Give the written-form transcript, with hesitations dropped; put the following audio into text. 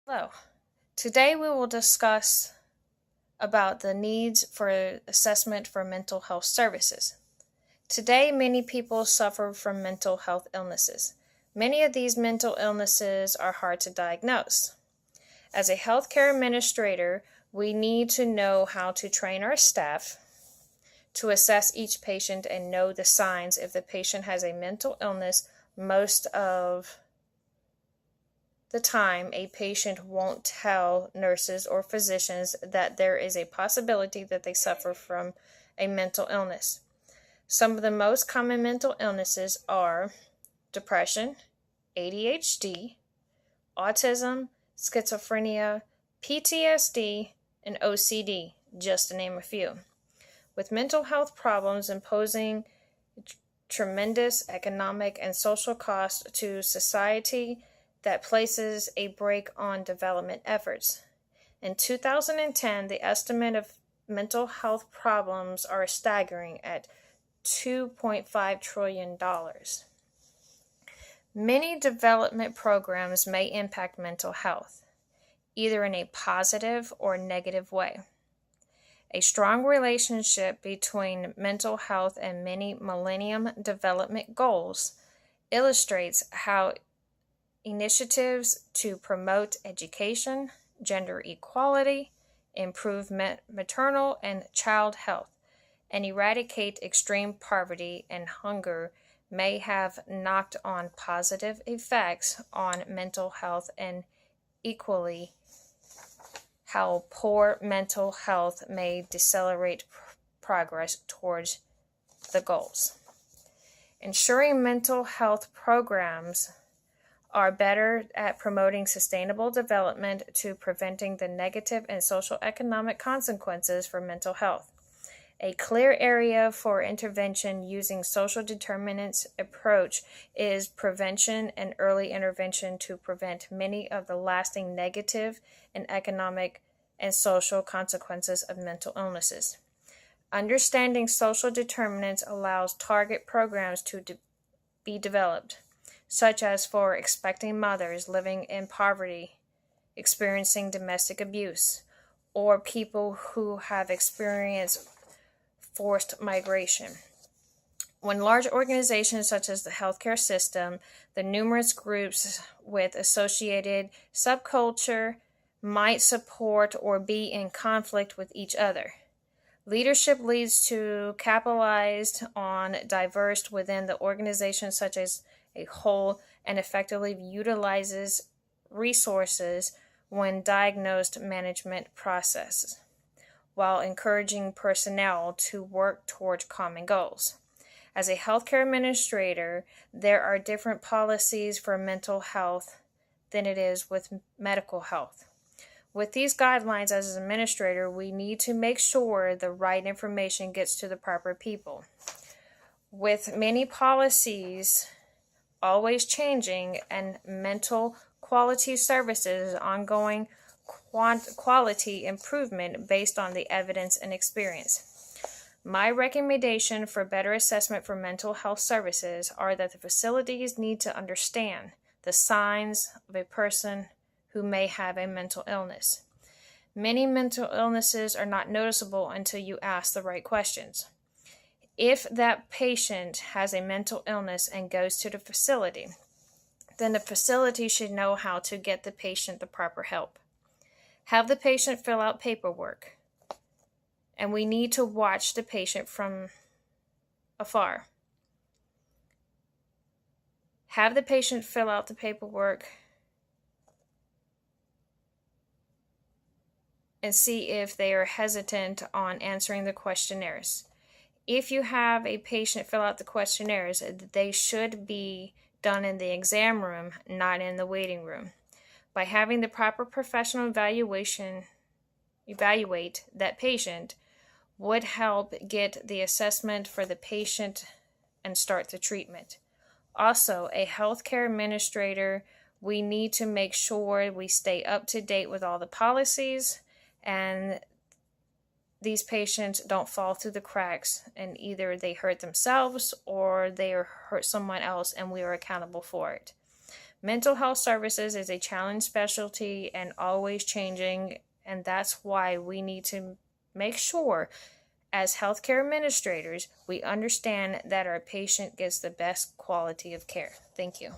Hello. Today we will discuss about the needs for assessment for mental health services. Today many people suffer from mental health illnesses. Many of these mental illnesses are hard to diagnose. As a healthcare administrator, we need to know how to train our staff to assess each patient and know the signs if the patient has a mental illness. Most of the time, a patient won't tell nurses or physicians that there is a possibility that they suffer from a mental illness. Some of the most common mental illnesses are depression, ADHD, autism, schizophrenia, PTSD, and OCD, just to name a few. With mental health problems imposing tremendous economic and social cost to society, that places a brake on development efforts. In 2010, the estimate of mental health problems are staggering at $2.5 trillion. Many development programs may impact mental health, either in a positive or negative way. A strong relationship between mental health and many Millennium Development Goals illustrates how initiatives to promote education, gender equality, improve maternal and child health, and eradicate extreme poverty and hunger may have knocked on positive effects on mental health, and equally how poor mental health may decelerate progress towards the goals. Ensuring mental health programs are better at promoting sustainable development to preventing the negative and social economic consequences for mental health. A clear area for intervention using social determinants approach is prevention and early intervention to prevent many of the lasting negative and economic and social consequences of mental illnesses. Understanding social determinants allows target programs to be developed, such as for expecting mothers living in poverty, experiencing domestic abuse, or people who have experienced forced migration. When large organizations such as the healthcare system, the numerous groups with associated subculture might support or be in conflict with each other. Leadership leads to capitalized on diverse within the organization such as a whole and effectively utilizes resources when diagnosed management processes, while encouraging personnel to work toward common goals. As a healthcare administrator, there are different policies for mental health than it is with medical health. With these guidelines, as an administrator, we need to make sure the right information gets to the proper people. With many policies always changing and mental quality services ongoing quality improvement based on the evidence and experience. My recommendation for better assessment for mental health services are that the facilities need to understand the signs of a person who may have a mental illness. Many mental illnesses are not noticeable until you ask the right questions. If that patient has a mental illness and goes to the facility, then the facility should know how to get the patient the proper help. Have the patient fill out paperwork, and we need to watch the patient from afar. Have the patient fill out the paperwork and see if they are hesitant on answering the questionnaires. If you have a patient fill out the questionnaires, they should be done in the exam room, not in the waiting room. By having the proper professional evaluate that patient would help get the assessment for the patient and start the treatment. Also, a healthcare administrator, we need to make sure we stay up to date with all the policies and these patients don't fall through the cracks and either they hurt themselves or they hurt someone else and we are accountable for it. Mental health services is a challenge specialty and always changing, and that's why we need to make sure, as healthcare administrators, we understand that our patient gets the best quality of care. Thank you.